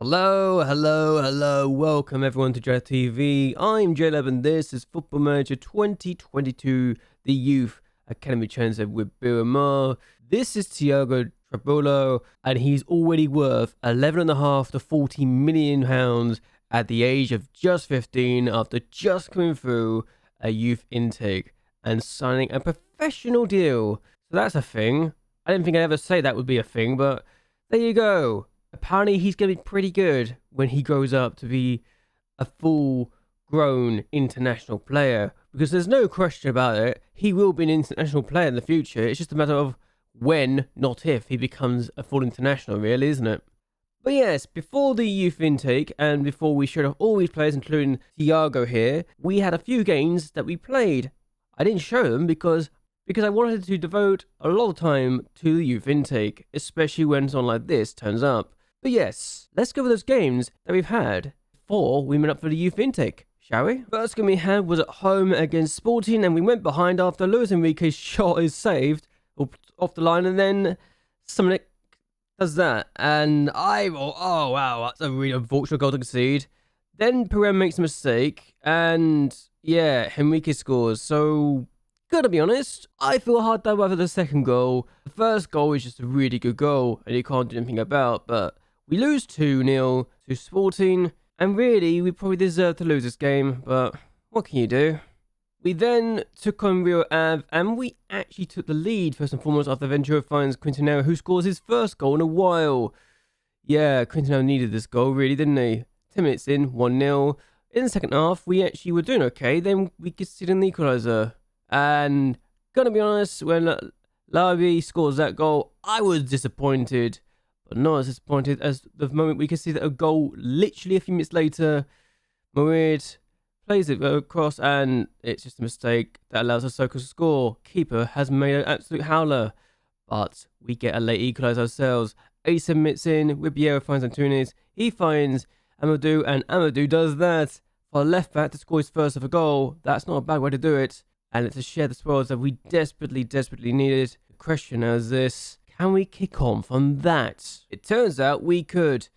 Hello. Welcome everyone to JLABTV. I'm JLAB and this is Football Manager 2022, the Youth Academy Challenger with Beira-Mar. This is Thiago Trabolo and he's already worth 11.5 to 40 million pounds at the age of just 15 after just coming through a youth intake and signing a professional deal. So that's a thing. I didn't think I'd ever say that would be a thing, but there you go. Apparently he's going to be pretty good when he grows up to be a full-grown international player. Because there's no question about it, he will be an international player in the future. It's just a matter of when, not if, he becomes a full international, really, isn't it? But yes, before the youth intake and before we showed off all these players, including Thiago here, we had a few games that we played. I didn't show them because I wanted to devote a lot of time to the youth intake, especially when someone like this turns up. But yes, let's go over those games that we've had before we went up for the youth intake, shall we? First game we had was at home against Sporting, and we went behind after Luis Enrique's shot is saved off the line, and then someone does that, and oh wow, that's a really unfortunate goal to concede. Then Perez makes a mistake, and yeah, Enrique scores. So, gotta be honest, I feel hard done by the second goal. The first goal is just a really good goal, and you can't do anything about, but we lose 2-0 to Sporting, and really, we probably deserve to lose this game, but what can you do? We then took on Rio Ave, and we actually took the lead first and foremost after Ventura finds Quintanero, who scores his first goal in a while. Yeah, Quintanero needed this goal, really, didn't he? 10 minutes in, 1-0. In the second half, we actually were doing okay, then we conceded an equaliser. And, gonna be honest, when Larby scores that goal, I was disappointed. But not as disappointed as the moment we could see that a goal literally a few minutes later. Morid plays it across and it's just a mistake that allows Sissoko to score. Keeper has made an absolute howler. But we get a late equaliser ourselves. 87 minutes in, Ribeiro finds Antunes. He finds Amadou and Amadou does that for a left back to score his first ever goal. That's not a bad way to do it. And it's to share the spoils that we desperately needed. The question is this. Can we kick on from that? It turns out we could.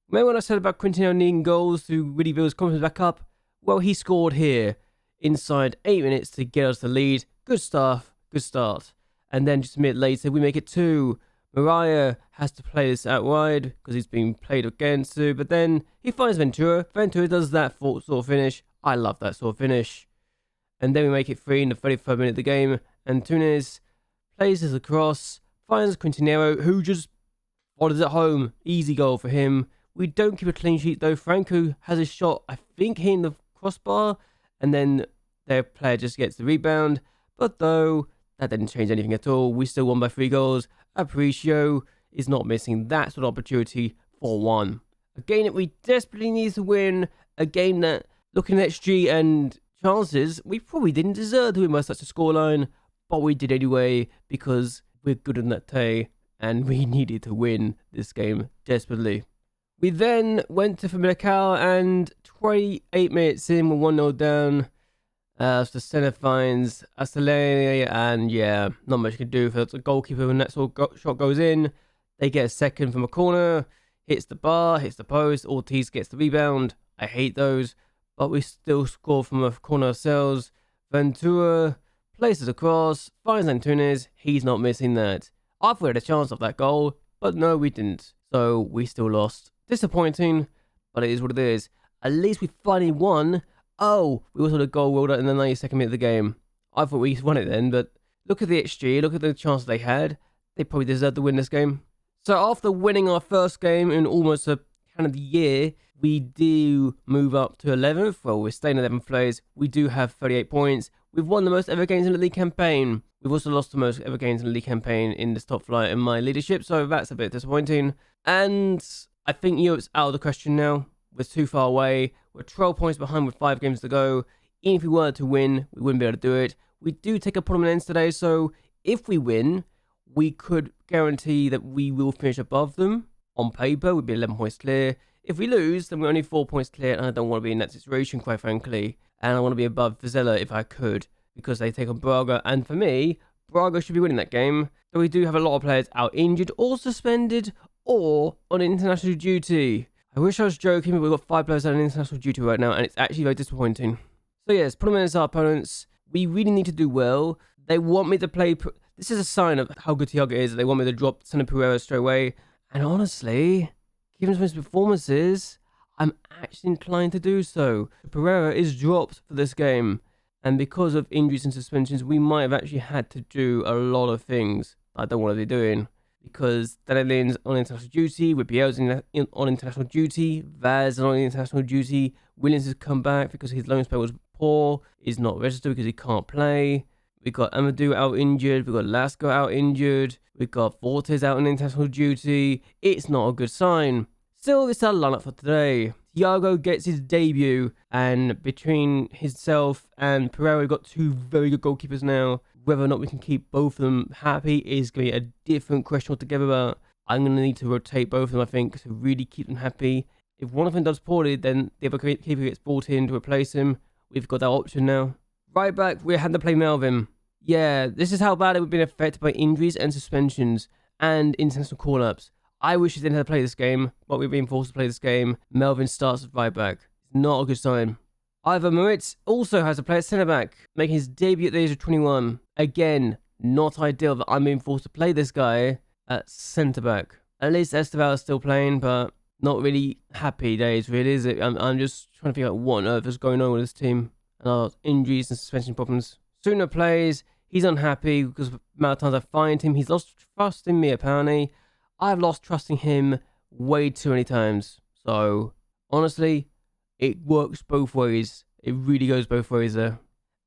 Remember when I said about Quintanero needing goals to really build his confidence back up? Well, he scored here inside 8 minutes to get us the lead. Good stuff, good start. And then just a minute later, we make it 2. Mariah has to play this out wide because he's being played against too. But then he finds Ventura. Ventura does that sort of finish. I love that sort of finish. And then we make it 3 in the 33rd minute of the game. And Tunes plays this across. Finds Quintanero, who just follows it home. Easy goal for him. We don't keep a clean sheet though. Franco has a shot, I think, hitting the crossbar, and then their player just gets the rebound. But though, that didn't change anything at all. We still won by 3 goals. Aparicio is not missing that sort of opportunity for 1. A game that we desperately need to win. A game that, looking at XG and chances, we probably didn't deserve to win by such a scoreline, but we did anyway because we're good in that day, and we needed to win this game desperately. We then went to Formidable, and 28 minutes in, we're 1-0 down. The centre finds Asalene, and yeah, not much you can do for the goalkeeper when that sort of shot goes in. They get a second from a corner, hits the bar, hits the post. Ortiz gets the rebound. I hate those, but we still score from a corner ourselves. Ventura places across, finds Antunes. He's not missing that. I thought we had a chance of that goal, but no, we didn't. So we still lost. Disappointing, but it is what it is. At least we finally won. Oh, we also had a goal rolled out in the 92nd minute of the game. I thought we won it then, but look at the XG, look at the chances they had. They probably deserved to win this game. So after winning our first game in almost a kind of the year, we do move up to 11th. Well, we're staying 11th place. We do have 38 points. We've won the most ever games in the league campaign. We've also lost the most ever games in the league campaign in this top flight in my leadership, so that's a bit disappointing. And I think Europe's out of the question now. We're too far away. We're 12 points behind with 5 games to go. Even if we were to win, we wouldn't be able to do it. We do take a prominence today, so if we win, we could guarantee that we will finish above them. On paper, we'd be 11 points clear. If we lose, then we're only 4 points clear, and I don't want to be in that situation, quite frankly. And I want to be above Vizela if I could, because they take on Braga. And for me, Braga should be winning that game. So we do have a lot of players out injured or suspended or on international duty. I wish I was joking, but we've got 5 players out on international duty right now, and it's actually very disappointing. So yes, put them in as our opponents. We really need to do well. They want me to play... This is a sign of how good Thiago is. They want me to drop Center Pereira straight away. And honestly, given some of his performances, I'm actually inclined to do so. Pereira is dropped for this game. And because of injuries and suspensions, we might have actually had to do a lot of things I don't want to be doing. Because Danilin's on international duty, Ripiel's on international duty, Vaz is on international duty, Williams has come back because his loan spell was poor, is not registered because he can't play. We've got Amadou out injured, we've got Lasco out injured, we've got Fortes out on international duty. It's not a good sign. Still, this is our lineup for today. Thiago gets his debut, and between himself and Pereira, we've got 2 very good goalkeepers now. Whether or not we can keep both of them happy is going to be a different question altogether, but I'm going to need to rotate both of them, I think, to really keep them happy. If one of them does poorly, then the other keeper gets brought in to replace him. We've got that option now. Right back, we had to play Melvin. Yeah, this is how bad we've been affected by injuries and suspensions and international call-ups. I wish we didn't have to play this game, but we've been forced to play this game. Melvin starts at right back. It's not a good sign. Ivan Moritz also has to play at centre back, making his debut at the age of 21. Again, not ideal that I'm being forced to play this guy at centre back. At least Esteval is still playing, but not really happy days, really, is it? I'm just trying to figure out what on earth is going on with this team. And our injuries and suspension problems. Suna plays. He's unhappy because of the amount of times I find him. He's lost trust in me, apparently. I've lost trust in him way too many times. So, honestly, it works both ways. It really goes both ways there.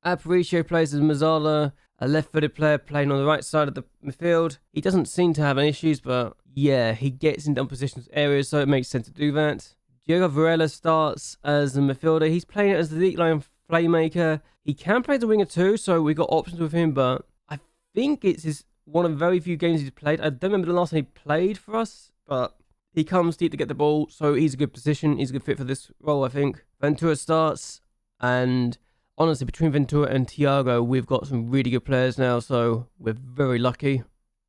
Aparicio plays as Mazzala, a left-footed player playing on the right side of the midfield. He doesn't seem to have any issues, but yeah, he gets into unpositioned areas, so it makes sense to do that. Diego Varela starts as the midfielder. He's playing as the deep line playmaker. He can play as a winger too, so we got options with him, but I think it's one of the very few games he's played. I don't remember the last time he played for us, but he comes deep to get the ball, so he's a good position. He's a good fit for this role, I think. Ventura starts, and honestly, between Ventura and Thiago, we've got some really good players now, so we're very lucky.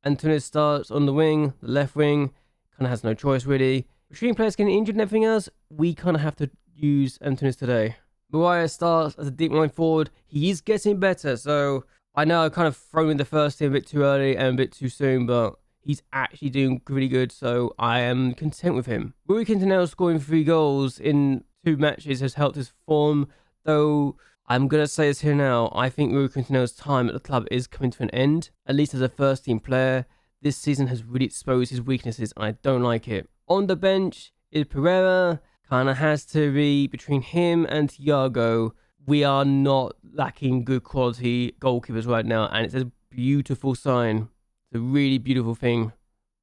Antunes starts on the wing, the left wing, kind of has no choice really. Between players getting injured and everything else, we kind of have to use Antunes today. Mariah starts as a deep line forward. He is getting better, so I know I've kind of thrown in the first team a bit too early and a bit too soon, but he's actually doing pretty good, so I am content with him. Rui Quintanilla scoring 3 goals in 2 matches has helped his form, though I'm going to say this here now. I think Rui Quintanilla's time at the club is coming to an end, at least as a first team player. This season has really exposed his weaknesses, and I don't like it. On the bench is Pereira. Kind of has to be between him and Thiago. We are not lacking good quality goalkeepers right now, and it's a beautiful sign. It's a really beautiful thing.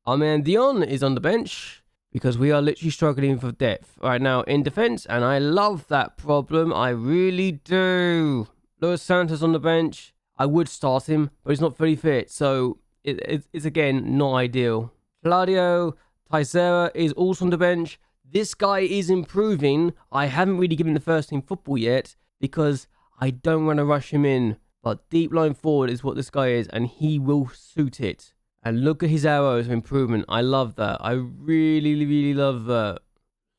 Our man Dion is on the bench because we are literally struggling for depth right now in defense, and I love that problem. I really do. Luis Santos on the bench. I would start him, but he's not fully fit, so it's again not ideal. Claudio Teixeira is also on the bench. This guy is improving. I haven't really given the first team football yet because I don't want to rush him in. But deep line forward is what this guy is, and he will suit it. And look at his arrows of improvement. I love that. I really, really love that.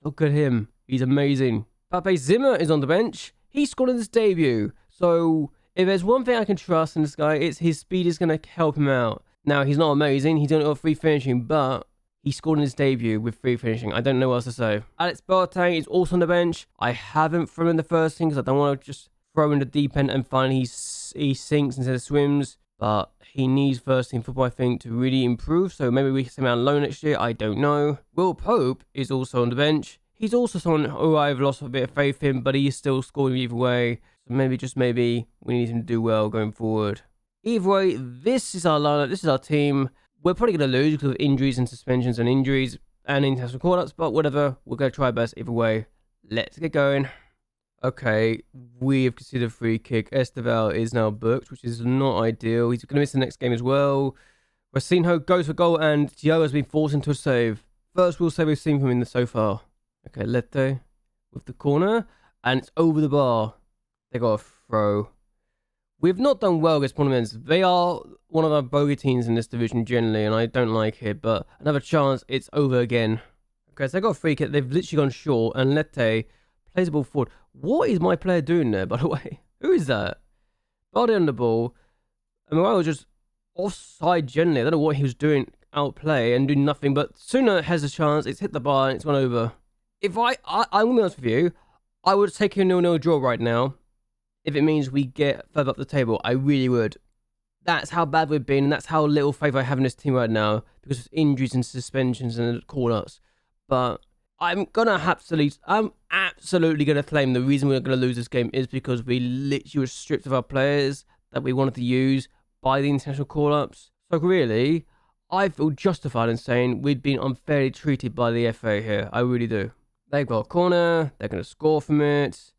Look at him. He's amazing. Pape Zimmer is on the bench. He scored in his debut. So if there's one thing I can trust in this guy, it's his speed is going to help him out. Now, he's not amazing. He's only got 3 finishing, but he scored in his debut with 3 finishing. I don't know what else to say. Alex Boateng is also on the bench. I haven't thrown in the first thing because I don't want to just throw in the deep end and finally he sinks instead of swims. But he needs first team football, I think, to really improve. So maybe we can send him out on loan next year. I don't know. Will Pope is also on the bench. He's also someone who I've lost a bit of faith in, but he is still scoring either way. So maybe, just maybe, we need him to do well going forward. Either way, this is our lineup. This is our team. We're probably going to lose because of injuries and suspensions and injuries and international call-ups, but whatever. We're going to try our best either way. Let's get going. Okay, we have considered free kick. Esteval is now booked, which is not ideal. He's going to miss the next game as well. Racinho goes for goal, and Thiago's been forced into a save. First real save we've seen from him so far. Okay, Lete with the corner, and it's over the bar. They got a throw. We've not done well against Ponaments. They are one of our bogey teams in this division generally, and I don't like it, but another chance, it's over again. Okay, so I got a free kick. They've literally gone short, and Lete plays the ball forward. What is my player doing there, by the way? Who is that? Body on the ball. And Mariah was just offside generally. I don't know what he was doing, outplay and doing nothing. But Suna has a chance. It's hit the bar and it's gone over. If I'm going to be honest with you, I would take a 0-0 draw right now. If it means we get further up the table, I really would. That's how bad we've been, and that's how little faith I have in this team right now because of injuries and suspensions and call-ups. But I'm absolutely gonna claim the reason we're gonna lose this game is because we literally were stripped of our players that we wanted to use by the international call-ups. So really, I feel justified in saying we've been unfairly treated by the FA here. I really do. They've got a corner. They're gonna score from it.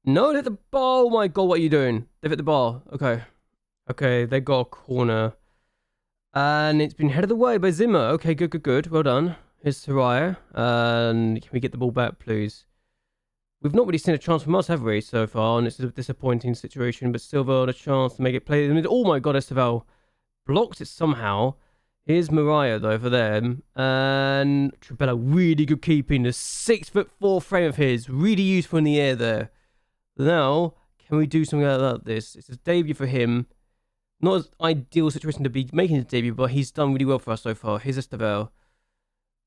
No, they hit the ball. Oh my god, what are you doing? They've hit the ball. Okay, they got a corner. And it's been headed away by Zimmer. Okay, good. Well done. Here's Soraya. And can we get the ball back, please? We've not really seen a chance from us, have we, so far? And it's a disappointing situation. But Silva had a chance to make it play. Oh my god, Esteval blocked it somehow. Here's Mariah, though, for them. And Trabella, really good keeping. The 6'4" frame of his. Really useful in the air there. Now, can we do something like this? It's a debut for him. Not as ideal situation to be making his debut, but he's done really well for us so far. Here's Esteval.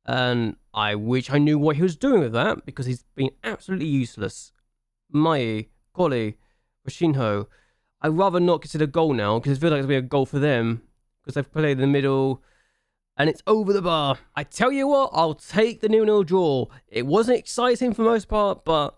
And I wish I knew what he was doing with that, because he's been absolutely useless. Mai, Koli, Roshinho. I'd rather not consider goal now, because it feels like it's going to be a goal for them, because they've played in the middle, and it's over the bar. I tell you what, I'll take the 0-0 draw. It wasn't exciting for the most part, but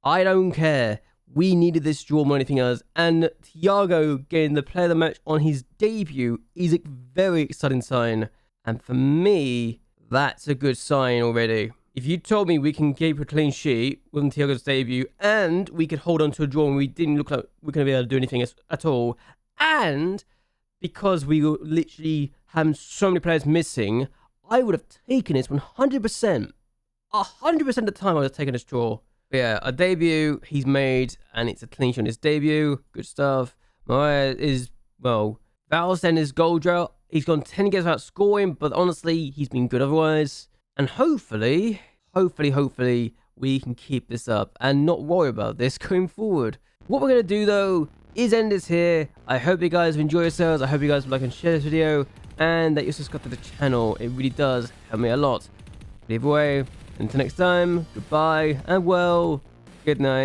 I don't care. We needed this draw more than anything else. And Thiago getting the player of the match on his debut is a very exciting sign. And for me, that's a good sign already. If you told me we can keep a clean sheet with Thiago's debut and we could hold on to a draw and we didn't look like we're going to be able to do anything at all, and because we were literally having so many players missing, I would have taken this 100%. 100% of the time I would have taken this draw. But yeah, a debut he's made, and it's a clean sheet on his debut. Good stuff. Mariah is, well, Val's then his goal drought. He's gone 10 games without scoring, but honestly, he's been good otherwise. And hopefully, we can keep this up and not worry about this going forward. What we're going to do, though, is end this here. I hope you guys enjoy yourselves. I hope you guys like and share this video, and that you subscribe to the channel. It really does help me a lot. But either way, until next time, goodbye, and well, good night.